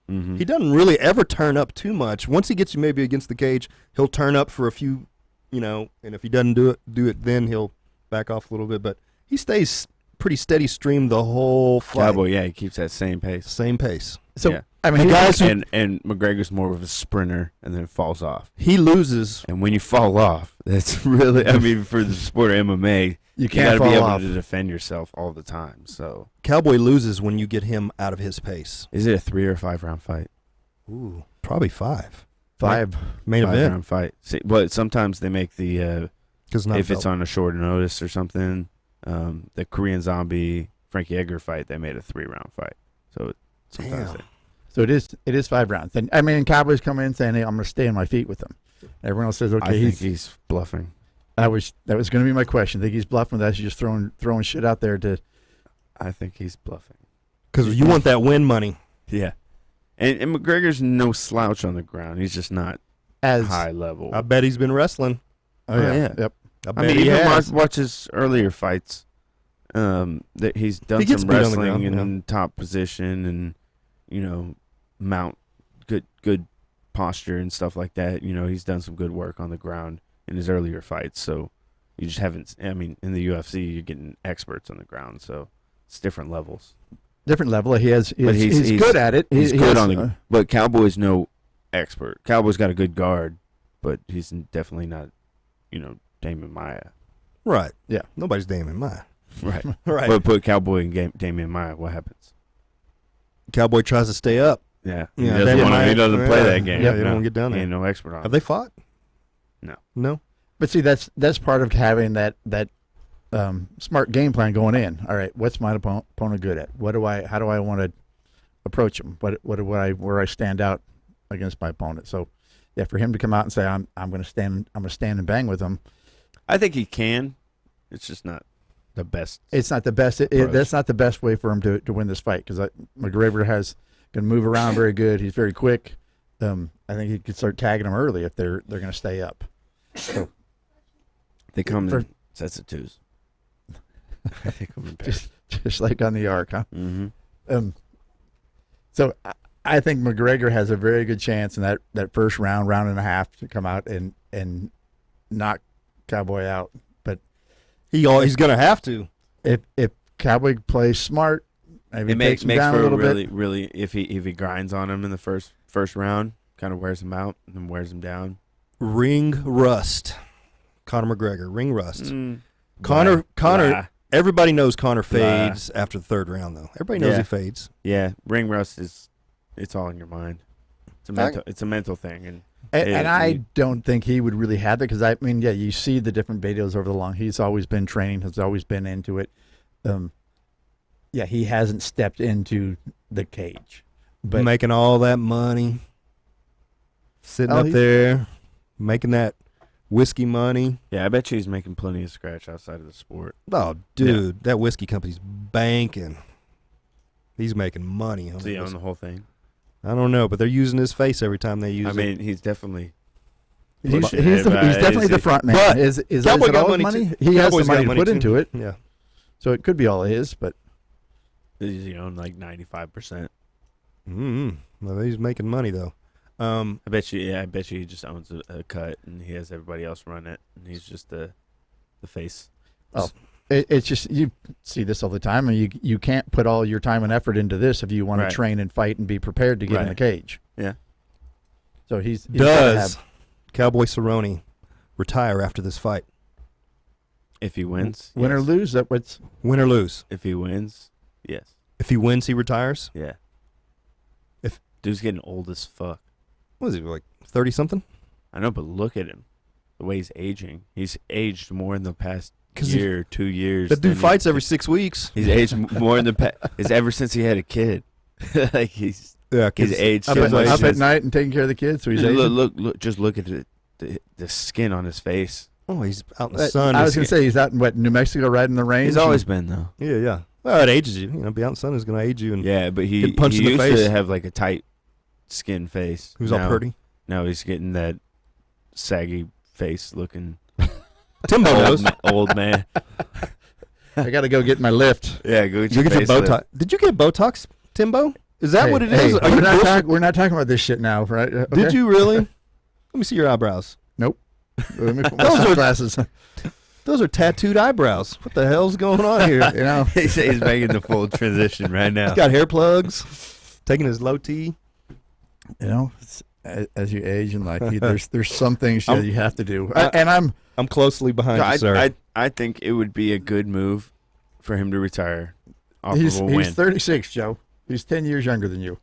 Mm-hmm. He doesn't really ever turn up too much. Once he gets you maybe against the cage, he'll turn up for a few, and if he doesn't do it, then he'll back off a little bit. But he stays pretty steady stream the whole fight. Cowboy, he keeps that same pace. Same pace. So Yeah. I mean, And McGregor's more of a sprinter and then falls off. He loses. And when you fall off, that's really, for the sport of MMA, you can't got to be fall able off. to defend yourself all the time. So, Cowboy loses when you get him out of his pace. is it a 3 or 5 round fight? Ooh, probably 5. Five. Main 5 event. round fight. See, but sometimes they make the if it's on a short notice or something, the Korean Zombie Frankie Edgar fight, they made a 3-round fight. So sometimes Damn. So it is 5 rounds. And I mean, Cowboys come in saying, "Hey, I'm going to stay on my feet with him." Everyone else says, "Okay, I think he's bluffing. that was going to be my question. Think he's bluffing? That's just throwing shit out there to. I think he's bluffing. Because you want that win money. Yeah. And McGregor's no slouch on the ground. He's just not As high level. I bet he's been wrestling. oh yeah, yeah. yep. I bet I mean, he even has. watch his earlier fights. That he's done He gets some beat on the wrestling ground, in top position and mount good posture and stuff like that. He's done some good work on the ground in his earlier fights. So you just haven't. I mean, in the UFC, you're getting experts on the ground, so it's different levels. Different level. He's he's good at it. He's He good has, on the. But Cowboy's no expert. Cowboy's got a good guard, but he's definitely not. Damian Maia. Right. Yeah. Nobody's Damian Maia. Right. Right. But put Cowboy and Damian Maia, what happens? Cowboy tries to stay up. Yeah. Yeah, He Damian Maia- doesn't play yeah. that game. Yeah, they don't get down He there. ain't no expert on Have it. they fought? No. No? But see, that's part of having that smart game plan going in. All right, what's my opponent good at? How do I want to approach him? Where I stand out against my opponent? So, yeah, for him to come out and say I'm going to stand and bang with him. I think he can. It's just not the best. It's not the best. That's not the best way for him to win this fight because McGregor can move around very good. He's very quick. I think he could start tagging him early if they're going to stay up. So, They come For- in sets of twos. They come in pairs. just like on the arc, huh? Mm-hmm. So I think McGregor has a very good chance in that first round and a half to come out and knock Cowboy out. But He's going to have to. if Cowboy plays smart, maybe It takes him makes down for a little really, bit. really, if he grinds on him in the first round, kind of wears him out and then wears him down. Ring rust. Conor McGregor. Ring rust. Mm. Conor. Blah. Everybody knows Conor fades after the third round, though. Everybody knows Yeah. he fades. Yeah, ring rust it's all in your mind. It's a mental thing, and And I don't think he would really have it because you see the different videos over the long. He's always been training, has always been into it. He hasn't stepped into the cage, but Making all that money. Sitting up there. Making that whiskey money. yeah, I bet you he's making plenty of scratch outside of the sport. Oh, dude. That whiskey company's banking. He's making money. Does he own the whole thing? I don't know, but they're using his face every time they use I it. mean, he's definitely. he's pushing it, but definitely the front man. But Is Cowboy it got all his money money? too. He has the Cowboy's got money to money put too. into it, Yeah. so it could be all his. But Does he own like 95%? Mm-hmm. Well, he's making money, though. I bet you he just owns a cut and he has everybody else run it, and he's just the face. Oh, it's just you see this all the time, and you can't put all your time and effort into this if you want Right. to train and fight and be prepared to get in the Right. cage. Yeah. So he's gotta Does Cowboy Cerrone retire after this fight? If he wins, win or yes. lose. That what's Win or lose? If he wins, yes, If he wins, he retires? yeah. If- Dude's getting old as fuck. What is he, like 30-something? I know, but look at him. the way he's aging. He's aged more in the past year, 2 years. That dude fights every 6 weeks. He's aged more in the past. It's ever since he had a kid. Like he's aged up, so much. up at night and taking care of the kids. So he's look, just look at the skin on his face. Oh, he's out in the sun. I was going to say, he's out in New Mexico riding the range. He's always been, though. Yeah. Well, it ages you. Be out in the sun is going to age you. And yeah, but he get punched in the used face. to have like a tight skin face. He was all pretty. Now he's getting that saggy face looking. Timbo knows. Old man. I got to go get my lift. Yeah, go get your Botox. Did you get Botox, Timbo? Is that what it is? Hey, we're not talking about this shit now, right? Okay. Did you really? Let me see your eyebrows. Nope. Let me put my glasses. Those are tattooed eyebrows. What the hell's going on here? He's making the full transition right now. He's got hair plugs, taking his low T. As you age in life, there's some things that you have to do. And I'm closely behind you, sir. I think it would be a good move for him to retire off he's, of a win. He's 36, Joe. He's 10 years younger than you.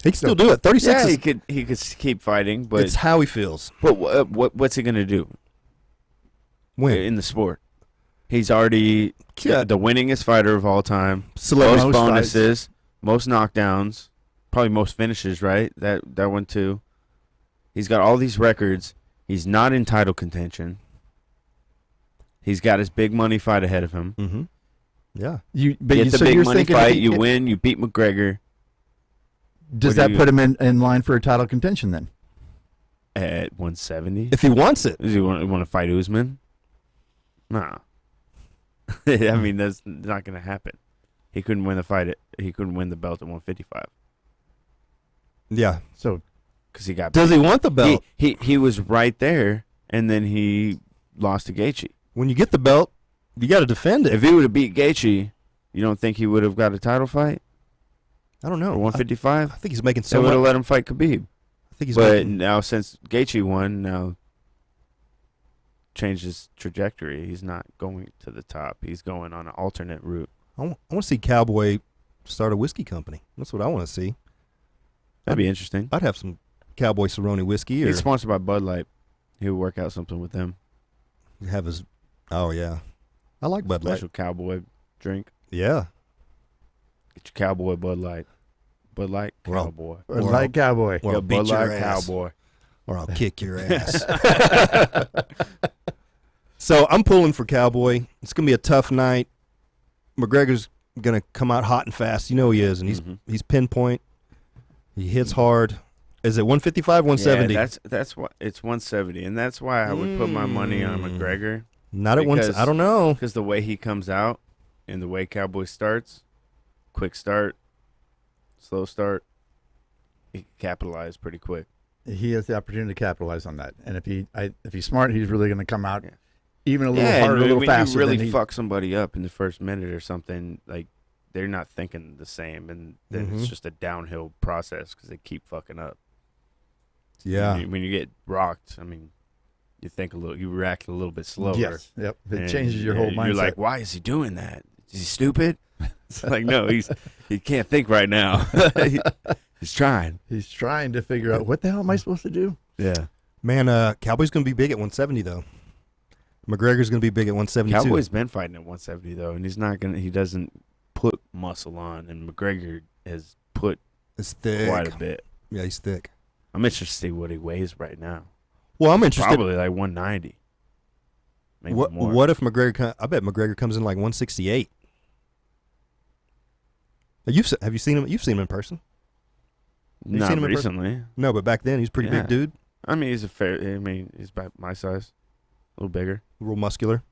He can still do it. 36. Yeah, he could keep fighting, but it's how he feels. But what's he gonna do? Win in the sport. He's already the winningest fighter of all time. Most bonuses, fights. most knockdowns, probably most finishes. Right, that one too. He's got all these records. He's not in title contention. He's got his big money fight ahead of him. Mm-hmm. Yeah, the big money fight. You win. You beat McGregor. Does that put him in line for a title contention then? At 170? If he wants it. Does he want to fight Usman? Nah. I mean, that's not going to happen. He couldn't win the fight. He couldn't win the belt at 155. Yeah. So, because he got. Does he want the belt? He was right there, and then he lost to Gaethje. When you get the belt, you got to defend it. If he would have beat Gaethje, you don't think he would have got a title fight? I don't know. 155? I think he's making so much. They would have let him fight Khabib. I think he's now since Gaethje won, now changed his trajectory. He's not going to the top. He's going on an alternate route. I want to see Cowboy start a whiskey company. That's what I want to see. That'd be interesting. I'd have some Cowboy Cerrone whiskey. He's sponsored by Bud Light. He would work out something with them. Have his. Oh yeah, I like Bud Light. Special Cowboy drink. Yeah. Get your Cowboy Bud Light. Bud Light Cowboy. Bud Light Cowboy. Or I'll beat Bud your Light ass. Cowboy. Or I'll kick your ass. So I'm pulling for Cowboy. It's going to be a tough night. McGregor's going to come out hot and fast. You know he is, and he's pinpoint. He hits hard. Is it 155, 170? Yeah, that's what it's 170, and that's why I would put my money on McGregor. Not at once. I don't know, because the way he comes out and the way Cowboy starts, quick start, slow start, he can capitalize pretty quick. He has the opportunity to capitalize on that, and if he's smart, he's really going to come out even a little harder, a little faster. When you really fuck somebody up in the first minute or something, like they're not thinking the same, and then it's just a downhill process because they keep fucking up. Yeah. When you get rocked, I mean, you react a little bit slower. Yes. Yep. It changes your whole mindset. You're like, why is he doing that? Is he stupid? It's like, no, he can't think right now. He's trying. He's trying to figure out what the hell am I supposed to do? Yeah. Man, Cowboy's going to be big at 170 though. McGregor's going to be big at 172. Cowboy's been fighting at 170 though, and he doesn't put muscle on, and McGregor has put quite a bit. Yeah, he's thick. I'm interested to see what he weighs right now. Well, I'm interested. Probably like 190. Maybe more. What if McGregor? I bet McGregor comes in like 168. Have you seen him? You've seen him in person? Not recently. No, but back then he's a pretty big dude. I mean, he's about my size, a little bigger, real muscular.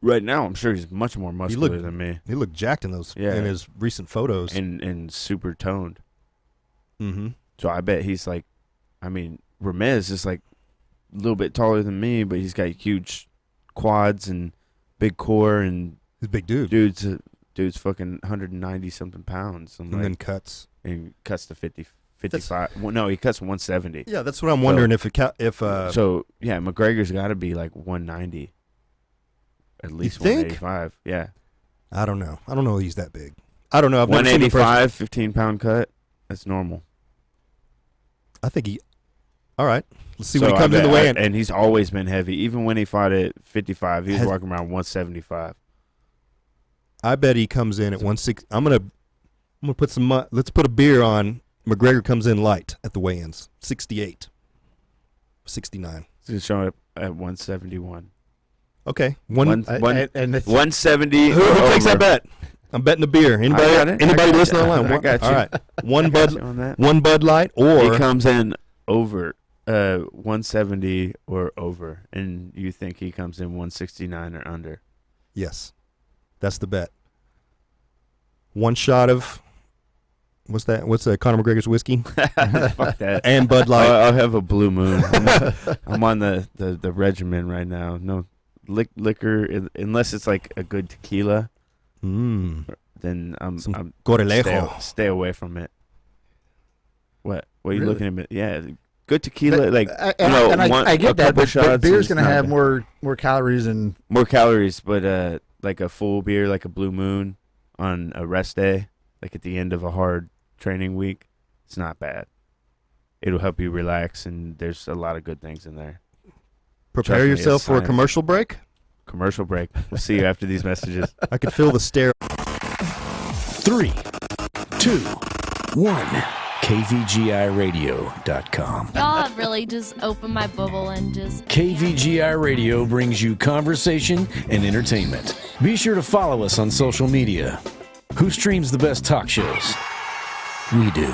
Right now, I'm sure he's much more muscular than me. He looked jacked in in his recent photos, and super toned. Mm-hmm. So I bet he's like, I mean, Ramez is like a little bit taller than me, but he's got huge quads and big core, and he's a big dude. Dude's fucking 190 something pounds, and then cuts to 55. Well, no, he cuts 170. Yeah, that's what I'm wondering if So yeah, McGregor's got to be like 190, at least 185. Yeah, I don't know. He's that big. I don't know. I've 185, 15-pound cut. That's normal. I think All right. Let's see when he comes in the weigh-in. And he's always been heavy. Even when he fought at 55, he was walking around 175. I bet he comes in at 160. I'm gonna put some. Let's put a beer on. McGregor comes in light at the weigh-ins. 68, 69. He's showing up at 171. Okay, 170. Who takes that bet? I'm betting the beer. Anybody listening online? I got you. All right, one Bud Light, or he comes in over 170 or over, and you think he comes in 169 or under. Yes, that's the bet. One shot of what's that? What's Conor McGregor's whiskey? Fuck that. And Bud Light. I'll have a Blue Moon. I'm on the regimen right now. No liquor unless it's like a good tequila. Then I'm Corralejo. Stay away from it. What are you looking at me? Yeah, good tequila, I get that, but beer's going to have more calories and more calories. But like a full beer, like a Blue Moon on a rest day, like at the end of a hard training week, it's not bad. It'll help you relax, and there's a lot of good things in there. Prepare yourself for a commercial break. Commercial break. We'll see you after these messages. I could feel the stare. 3, 2, 1. KVGIRadio.com. Y'all have really just opened my bubble and just. KVGI Radio brings you conversation and entertainment. Be sure to follow us on social media. Who streams the best talk shows? We do.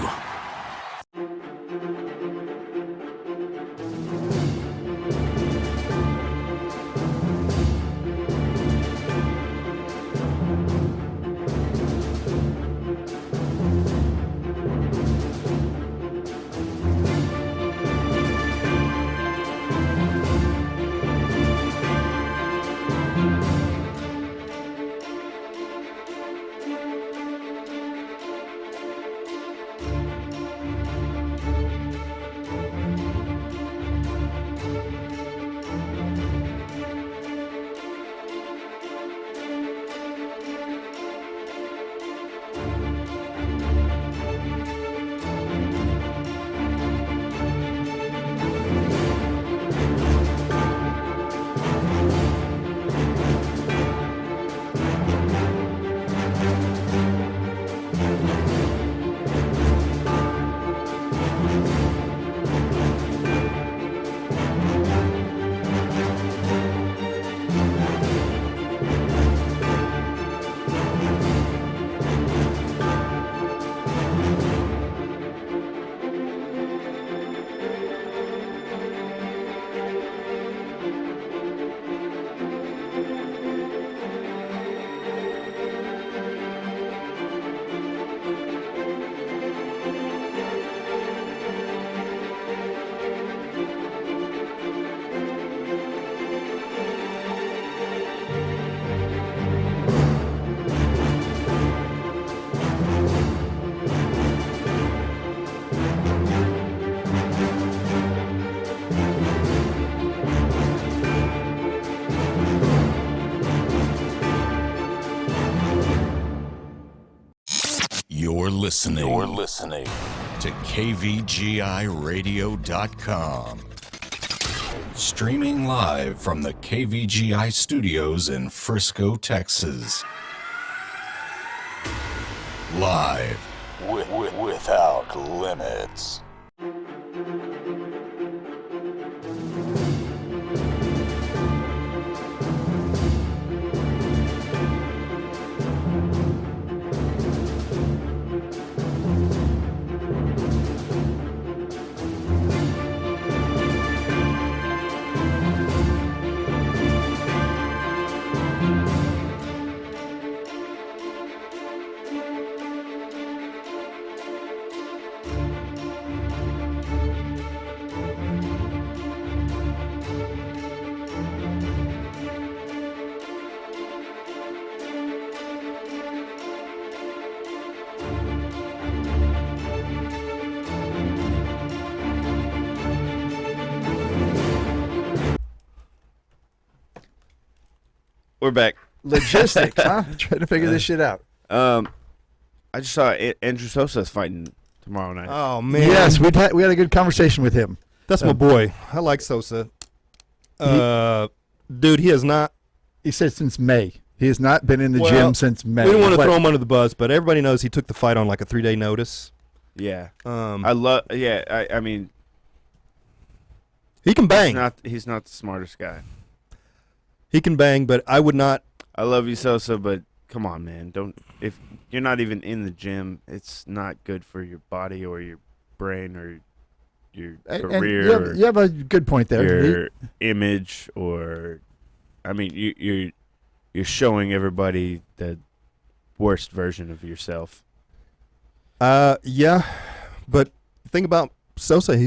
You're listening to KVGIRadio.com. Streaming live from the KVGI studios in Frisco, Texas. Live without limits. We're back. Logistics, huh? Trying to figure this shit out. I just saw Andrew Sosa's fighting tomorrow night. Oh man! Yes, we had a good conversation with him. That's my boy. I like Sosa. Dude, he has not. He said since May. He has not been in the gym since May. We don't want to throw him under the bus, but everybody knows he took the fight on like a 3-day notice. Yeah. I I mean, he can bang. He's not the smartest guy. He can bang, but I would not. I love you, Sosa, but come on, man. If you're not even in the gym, it's not good for your body or your brain or your career. And you have a good point there. Your image, or I mean, you're showing everybody the worst version of yourself. Yeah, but think about Sosa.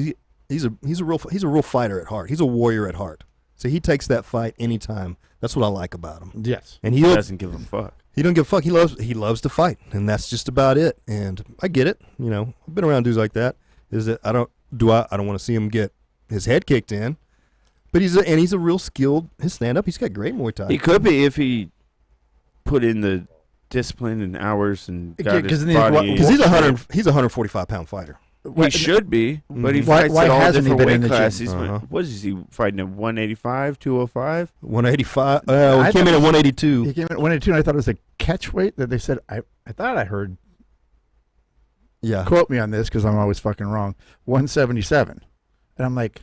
He's a real fighter at heart. He's a warrior at heart. So he takes that fight anytime. That's what I like about him. Yes, and he doesn't give a fuck. He don't give a fuck. He loves to fight, and that's just about it. And I get it. You know, I've been around dudes like that. I don't want to see him get his head kicked in. But he's a real skilled. His stand up. He's got great Muay Thai. He could be if he put in the discipline and hours and got his body. Because he's a 145-pound fighter. He should be, but he fights at all different weight classes. What is he fighting at? 185, 205? 185. He came in at 182. He came in at 182, and I thought it was a catch weight that they said. I thought I heard. Yeah. Quote me on this because I'm always fucking wrong. 177, and I'm like,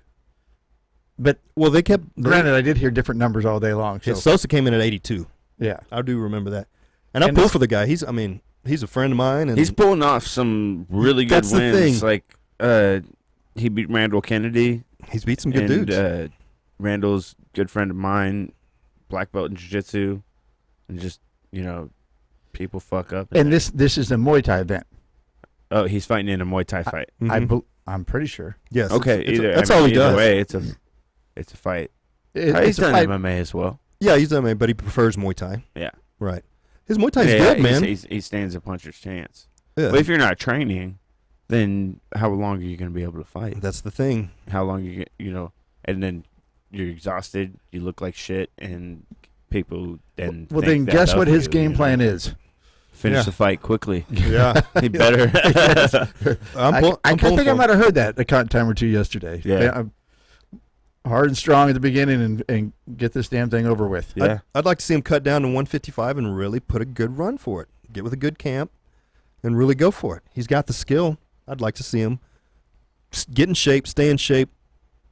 but they kept. Granted, I did hear different numbers all day long. So. Sosa came in at 82. Yeah, I do remember that, and I pulled for the guy. He's a friend of mine, and he's pulling off some really good wins. Like he beat Randall Kennedy. He's beat some good dudes. Randall's good friend of mine, black belt in jiu-jitsu, and just people fuck up. And this is a Muay Thai event. Oh, he's fighting in a Muay Thai fight. I'm pretty sure. Yes. Okay. That's all he does. Way, it's a fight. He's done MMA as well. Yeah, he's done MMA, but he prefers Muay Thai. Yeah. Right. His Muay Thai is good, man. He stands a puncher's chance. Yeah. But if you're not training, then how long are you going to be able to fight? That's the thing. How long and then you're exhausted, you look like shit, and people then. Well, then guess what his game plan is? Finish the fight quickly. Yeah, he better. I think I might have heard that a time or two yesterday. Yeah. Hard and strong at the beginning and get this damn thing over with. Yeah. I'd like to see him cut down to 155 and really put a good run for it. Get with a good camp and really go for it. He's got the skill. I'd like to see him get in shape, stay in shape,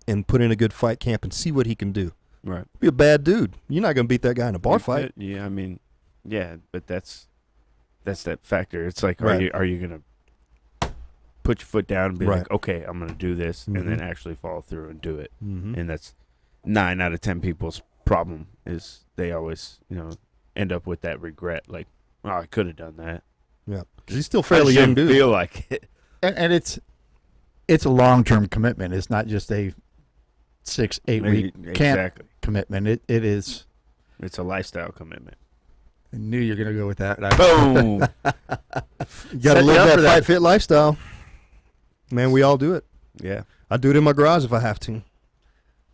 and put in a good fight camp and see what he can do. Right. Be a bad dude. You're not going to beat that guy in a bar fight. Yeah, I mean, yeah, but that's that factor. It's like, are you going to put your foot down and be like, okay, I'm going to do this, and then actually follow through and do it. And that's 9 out of 10 people's problem is they always, end up with that regret. Like, oh, I could have done that. Yeah, because he's still fairly young dude. Feel like it. And it's a long-term commitment. It's not just a 6-8 week camp commitment. It is. It's a lifestyle commitment. I knew you were going to go with that. Boom. You got to live that fight fit lifestyle. Man, we all do it. Yeah. I do it in my garage if I have to.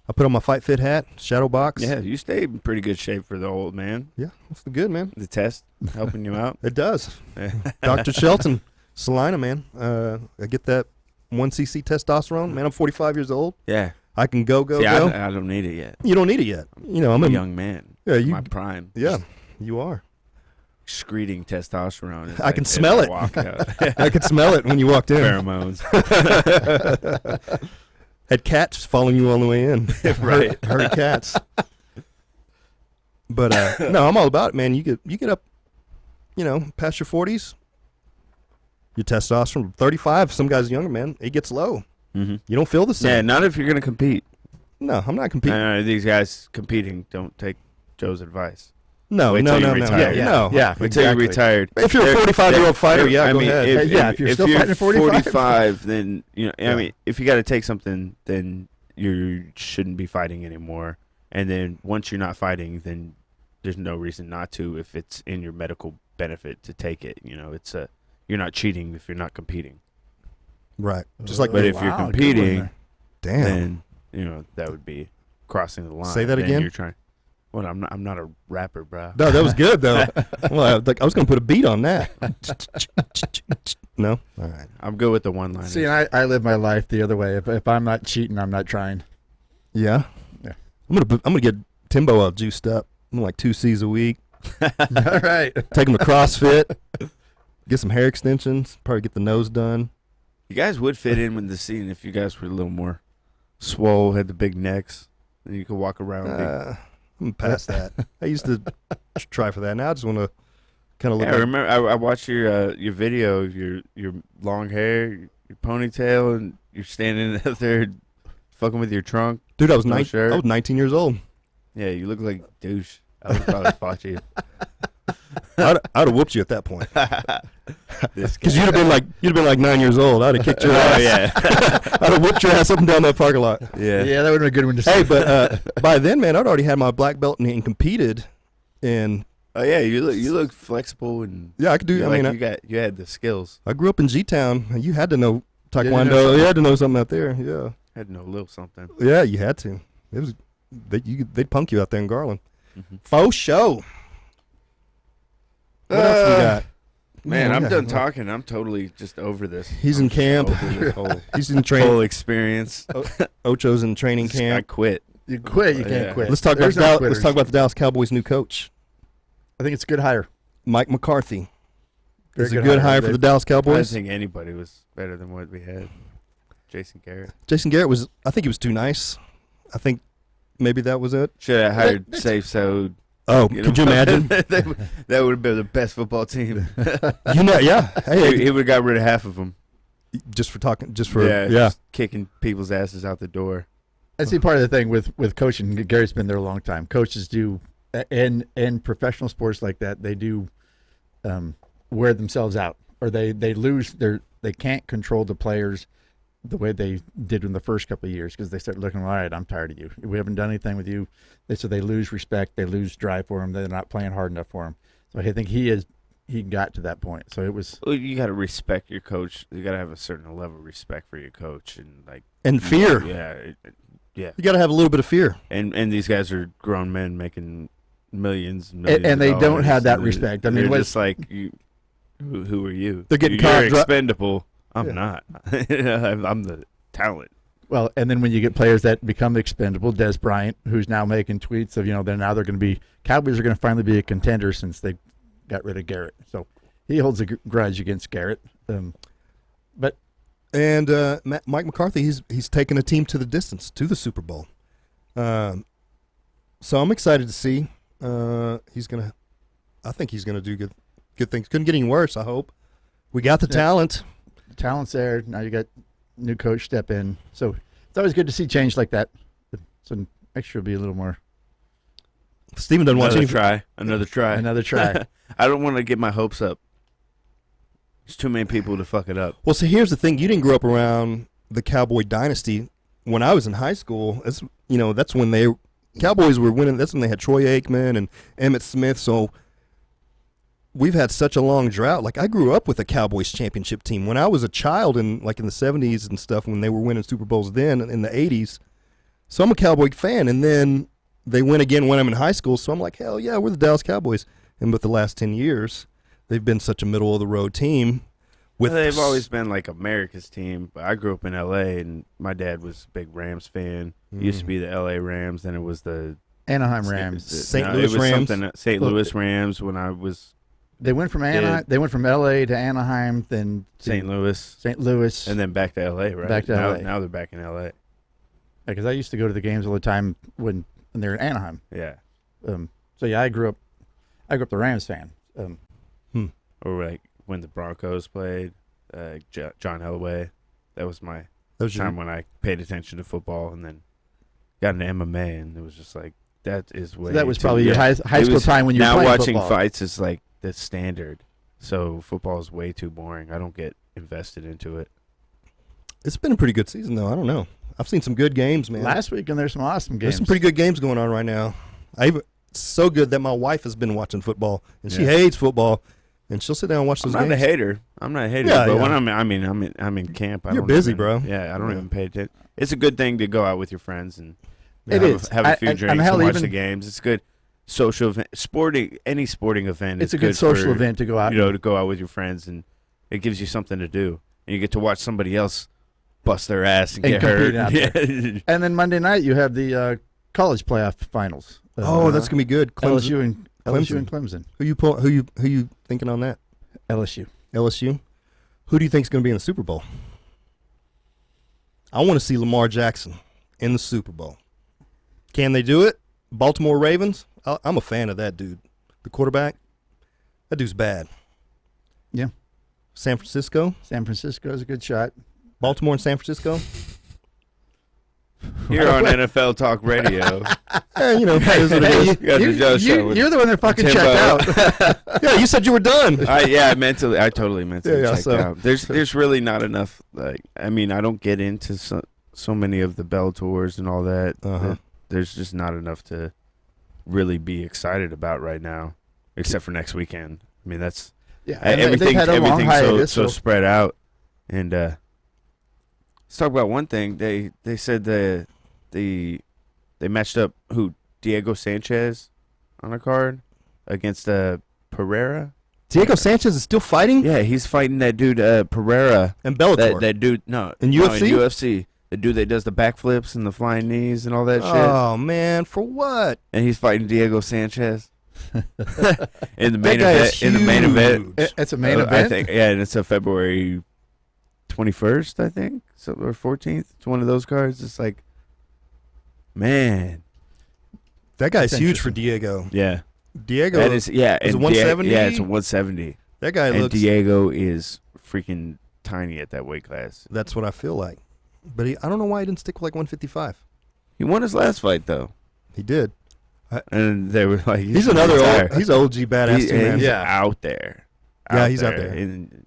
I put on my Fight Fit hat, shadow box. Yeah, you stay in pretty good shape for the old man. Yeah, that's good, man. The test helping you out. It does. Dr. Shelton, Salina, man. I get that 1cc testosterone. Man, I'm 45 years old. Yeah. I can go. See, I don't need it yet. You don't need it yet. I'm a young man. Yeah, my prime. Yeah, you are. Excreting testosterone. I can smell it. I can smell it when you walked in. Pheromones. Had cats following you all the way in. Right. Heard cats. But no, I'm all about it, man. You get up, past your 40s. Your testosterone 35. Some guys younger, man, it gets low. Mm-hmm. You don't feel the same. Yeah, not if you're gonna compete. No, I'm not competing. These guys competing don't take Joe's advice. No. Yeah, until you're retired. If you're a 45-year-old fighter, go ahead. If you're still fighting at 45, then I mean, if you got to take something, then you shouldn't be fighting anymore. And then once you're not fighting, then there's no reason not to if it's in your medical benefit to take it. It's you're not cheating if you're not competing. Right. But if you're competing, then that would be crossing the line. Say that again. You're trying. Well, I'm not a rapper, bro. No, that was good though. Well, I was going to put a beat on that. No, all right. I'm good with the one line. See, I live my life the other way. If I'm not cheating, I'm not trying. Yeah, yeah. I'm gonna get Timbo all juiced up. I'm like 2 C's a week. All right. Take him to CrossFit. Get some hair extensions. Probably get the nose done. You guys would fit in with the scene if you guys were a little more swole, had the big necks, and you could walk around. I'm past that. I used to try for that. Now I just want to kind of look. Yeah, I remember I watched your video of your long hair, your ponytail, and you're standing out there fucking with your trunk. Dude, I was No shirt. I was 19 years old. Yeah, you look like a douche. I would probably fought you. I'd have whooped you at that point. This Because guy. you'd have been like 9 years old. I'd have kicked your ass. Oh yeah, I'd have whooped your ass up and down that parking lot. yeah. Yeah, that would have been a good one to see. Hey, but by then, man, I'd already had my black belt and competed. And Oh yeah, you look flexible and yeah, I could do. I like mean, you had the skills. I grew up in G-Town. You had to know You had to know Taekwondo. something. You had to know something out there. Yeah, Had to know a little something. yeah, you had to. It was they'd punk you out there in Garland. Mhm. Faux show. What else we got? Man, Oh, I'm yeah. done talking. I'm totally just over this. He's in camp. Over this whole, He's in whole training. experience. Ocho's in training I camp. quit. You quit, you can't Yeah. quit. Let's talk There's no about quitters. let's talk about the Dallas Cowboys' new coach, I think it's a good hire. Mike McCarthy. Very Is a good hire for Dave. the Dallas I didn't Cowboys. think anybody was better than what we had. Jason Garrett. Jason Garrett was. I think he was too nice. I think maybe that was it. Should have hired Safe So. Oh, could you imagine? that would have been the best football team. Yeah. Hey, he would have got rid of half of them. just for talking, just for yeah. just kicking people's asses out the door. I see part of the thing with coaching. Gary's been there a long time. Coaches do, in professional sports like that, they do wear themselves out, or they lose they can't control the players the way they did in the first couple of years because they start looking, all right, I'm tired of you. We haven't done anything with you. So they lose respect. They lose drive for him. They're not playing hard enough for him. So I think he got to that point. So it was. Well, you got to respect your coach. You got to have a certain level of respect for your coach, and And fear. Yeah. You got to have a little bit of fear. And these guys are grown men making millions and And they of don't have dollars, that and respect. I mean, they're what- just like you. Who are you? They're getting You're caught dri- expendable. I'm Yeah. not. I'm the talent. Well, and then when you get players that become expendable, Des Bryant, who's now making tweets of, they're going to be, Cowboys are going to finally be a contender since they got rid of Garrett. So he holds a grudge against Garrett. But And Mike McCarthy, he's taken a team to the distance, to the Super Bowl. So I'm excited to see. I think he's gonna do good things. Couldn't get any worse. I hope. We got the talent. the talent's there. Now you got new coach step in. So it's always good to see change like that. So next year will be a little more. Steven doesn't watch Another any. try. Another try. Another try. I don't want to get my hopes up. There's too many people to fuck it up. Well, so here's the thing: you didn't grow up around the Cowboy dynasty. When I was in high school, that's when Cowboys were winning. That's when they had Troy Aikman and Emmitt Smith. So we've had such a long drought. Like, I grew up with a Cowboys championship team when I was a child, in the 70s and stuff, when they were winning Super Bowls then in the 80s. So I'm a Cowboy fan, and then they win again when I'm in high school. So I'm like, hell yeah, we're the Dallas Cowboys. And with the last 10 years, they've been such a middle of the road team. They've always been like America's team. But I grew up in L.A. and my dad was a big Rams fan. It used to be the L.A. Rams, then it was the Anaheim Rams. St. Louis Rams. St. Louis Rams when I was They went from Anaheim. They went from L.A. to Anaheim, then to St. Louis, St. Louis, and then back to L.A. Right? Back to now, LA. Now they're back in L.A. because I used to go to the games all the time when they were in Anaheim. Yeah. So yeah, I grew up the Rams fan. Or like when the Broncos played, John Elway. That was my time when I paid attention to football, and then got into MMA, and it was just like that is way. So that was too- probably your yeah. high It school was- time when you were now playing watching football. fights is like the standard. So football is way too boring. I don't get invested into it. It's been a pretty good season, though. I don't know. I've seen some good games, man. Last week, and there's some awesome games. There's some pretty good games going on right now. It's so good that my wife has been watching football, and she hates football, and she'll sit down and watch those I'm not games. a hater. I'm not a hater. Yeah, but yeah. when I'm in camp. You're busy, bro. Yeah, I don't Yeah. even pay attention. It's a good thing to go out with your friends and It have, is. have a few drinks hell, and watch even- the games. It's good. social event, any sporting event. It's a good social event to go out. To go out with your friends, and it gives you something to do, and you get to watch somebody else bust their ass and get hurt. Out there. And then Monday night you have the college playoff finals. That's gonna be good. LSU and Clemson. Who you thinking on that? LSU. Who do you think is going to be in the Super Bowl? I want to see Lamar Jackson in the Super Bowl. Can they do it? Baltimore Ravens? I'm a fan of that dude. The quarterback? That dude's bad. Yeah. San Francisco? San Francisco is a good shot. Baltimore and San Francisco? Here on NFL Talk Radio. You know, here's what it is. You're the one that fucking checked out. Yeah, you said you were done. I totally mentally checked out. There's really not enough. I don't get into so many of the Bellators and all that. There's just not enough to really be excited about right now, except for next weekend. I mean, that's everything's so spread out. And let's talk about one thing. They said they matched up Diego Sanchez on a card against Pereira. Diego Sanchez is still fighting? Yeah, he's fighting that dude Pereira. And Bellator. That dude, in UFC? In UFC. The dude that does the backflips and the flying knees and all that shit. Oh, man, for what? And he's fighting Diego Sanchez. in the main event. It's a main event? I think, yeah, and it's a February 21st, I think, or 14th. It's one of those cards. It's like, man. That guy's huge for Diego. Yeah. Diego is a 170? It's a 170. That guy looks... And Diego is freaking tiny at that weight class. That's what I feel like. But I don't know why he didn't stick with like 155. He won his last fight, though. He did. And they were like, he's an OG badass too, man. He's out there. He's out there. And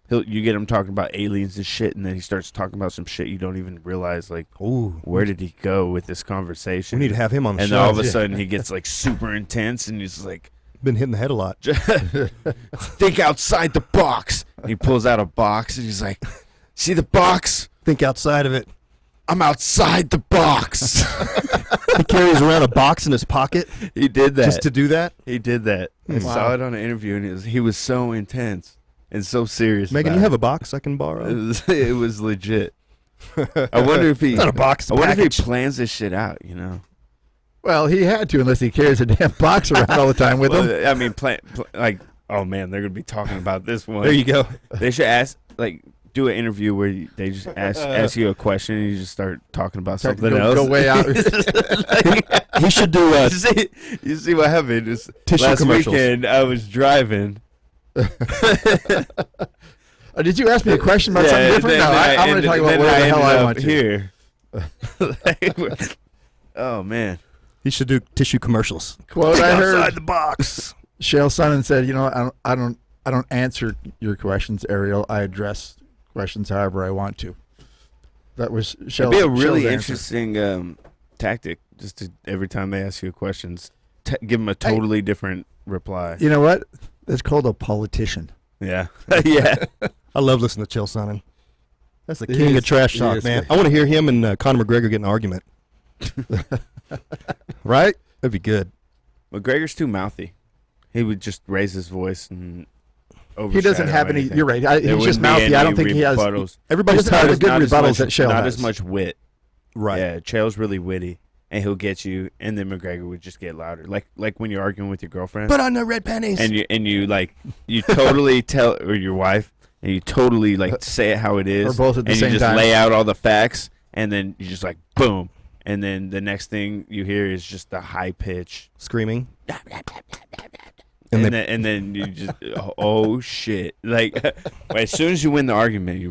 you get him talking about aliens and shit, and then he starts talking about some shit you don't even realize, like, where did he go with this conversation? We need to have him on the show. And all of a sudden he gets like super intense, and he's like, been hitting the head a lot. Think outside the box. And he pulls out a box, and he's like, see the box? Think outside of it. I'm outside the box. He carries around a box in his pocket. He did that. Just to do that? He did that. I saw it on an interview, and he was so intense and so serious. Megan, you have a box I can borrow? It was legit. I wonder if he... It's not a box, I wonder if he plans this shit out, you know? Well, he had to, unless he carries a damn box around all the time with him. I mean, oh, man, they're going to be talking about this one. There you go. They should do an interview where they just ask you a question and you just start talking about something else. Go way out. He should do you see what happened? Tissue last commercials. Weekend, I was driving. Did you ask me a question about something different? No, I'm going to talk about where the hell I want here. Oh, man. He should do tissue commercials. Quote I heard. Outside the box. Chael Sonnen said, I don't answer your questions, Ariel. I address questions however I want to. That was Chael. It'd be a really interesting tactic, just to every time they ask you questions, give them a totally different reply. You know what? It's called a politician. Yeah. Yeah. I love listening to Chael Sonnen. That's the king of trash talk, man. I want to hear him and Conor McGregor get in an argument. Right? That'd be good. McGregor's too mouthy. He would just raise his voice and he doesn't have any. You're right. He's just mouthy. I don't think he has. Everybody's tired of good rebuttals that Chael has. Not as much wit. Right. Yeah, Chael's really witty, and he'll get you. And then McGregor would just get louder, like when you're arguing with your girlfriend. Put on the red panties. And you totally tell, or your wife, and you totally say it how it is. Or both at the same time. And you just lay out all the facts, and then you just boom, and then the next thing you hear is just the high pitch screaming. And then you just oh shit! As soon as you win the argument, you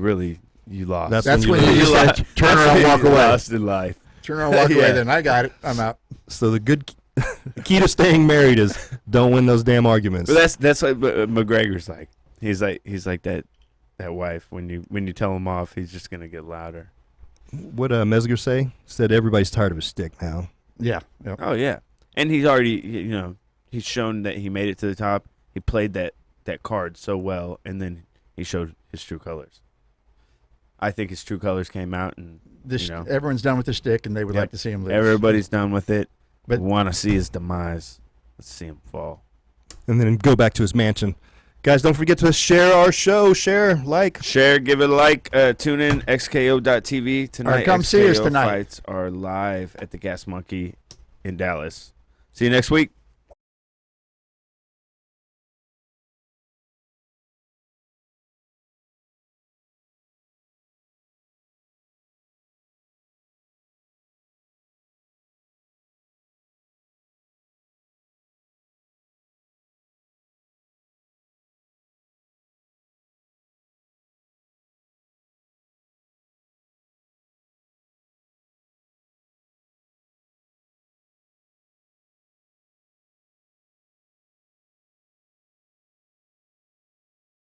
lost. That's when you just turn around, walk away. Lost in life. Turn around, walk away. Then I got it. I'm out. So the key to staying married is don't win those damn arguments. But that's what McGregor's like. He's like that wife. When you tell him off, he's just gonna get louder. What Mesger say? Said everybody's tired of his stick now. Yeah. Yep. Oh yeah. And he's already he's shown that he made it to the top. He played that card so well, and then he showed his true colors. I think his true colors came out, and everyone's done with the stick, and they would like to see him lose. Everybody's done with it. But want to see his demise. Let's see him fall. And then go back to his mansion. Guys, don't forget to share our show. Share, like. Share, give it a like. Tune in, xko.tv. Tonight, right, come see us tonight. Fights are live at the Gas Monkey in Dallas. See you next week.